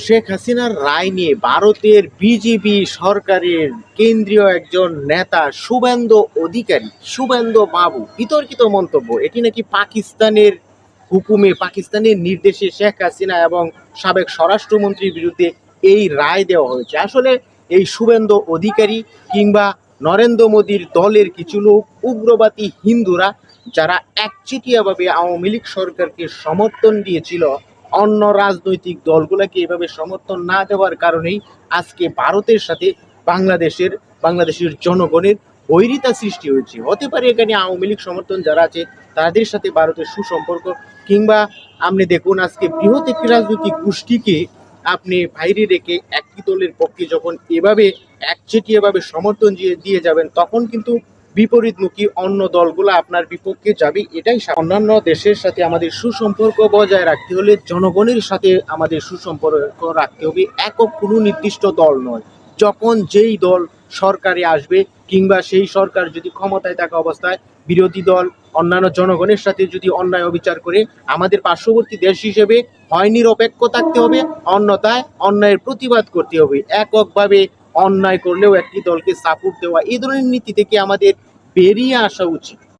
শেখ হাসিনার রায় নিয়ে ভারতের বিজেপি সরকারের কেন্দ্রীয় একজন নেতা শুভেন্দু বাবু বিতর্কিত মন্তব্য। এটি নাকি পাকিস্তানের হুকুমে, পাকিস্তানের নির্দেশে শেখ হাসিনা এবং সাবেক স্বরাষ্ট্রমন্ত্রীর বিরুদ্ধে এই রায় দেওয়া হয়েছে। আসলে এই শুভেন্দু অধিকারী কিংবা নরেন্দ্র মোদীর দলের কিছু লোক, উগ্রবাদী হিন্দুরা, যারা একচেটিয়াভাবে আওয়ামী লীগ সরকারকে সমর্থন দিয়েছিল, অন্য রাজনৈতিক দলগুলোকে এভাবে সমর্থন না দেওয়ার কারণেই আজকে ভারতের সাথে বাংলাদেশের জনগণের বৈরিতা সৃষ্টি হয়েছে। হতে পারে এখানে আওয়ামী লীগ সমর্থন যারা আছে তাদের সাথে ভারতের সুসম্পর্ক, কিংবা আপনি দেখুন আজকে বৃহৎ একটি রাজনৈতিক গোষ্ঠীকে আপনি বাইরে রেখে একটি দলের পক্ষে যখন এভাবে একচেটিয়াভাবে সমর্থন দিয়ে যাবেন, তখন কিন্তু বিপরীতমুখী অন্য দলগুলো আপনার বিপক্ষে যাবে। এটাই অন্যান্য দেশের সাথে আমাদের সুসম্পর্ক বজায় রাখতে হলে জনগণের সাথে আমাদের সুসম্পর্ক রাখতে হবে, একক কোনো নির্দিষ্ট দল নয়। যখন যেই দল সরকারে আসবে কিংবা সেই সরকার যদি ক্ষমতায় থাকা অবস্থায় বিরোধী দল অন্যান্য জনগণের সাথে যদি অন্যায় অবিচার করে, আমাদের পার্শ্ববর্তী দেশ হিসেবে হয় নিরপেক্ষ থাকতে হবে, অন্যথায় অন্যায়ের প্রতিবাদ করতে হবে। এককভাবে অন্যায় করলেও একটি দলকে সাপোর্ট দেওয়া, এই ধরনের নীতি থেকে আমাদের বেরিয়ে আসা উচিত।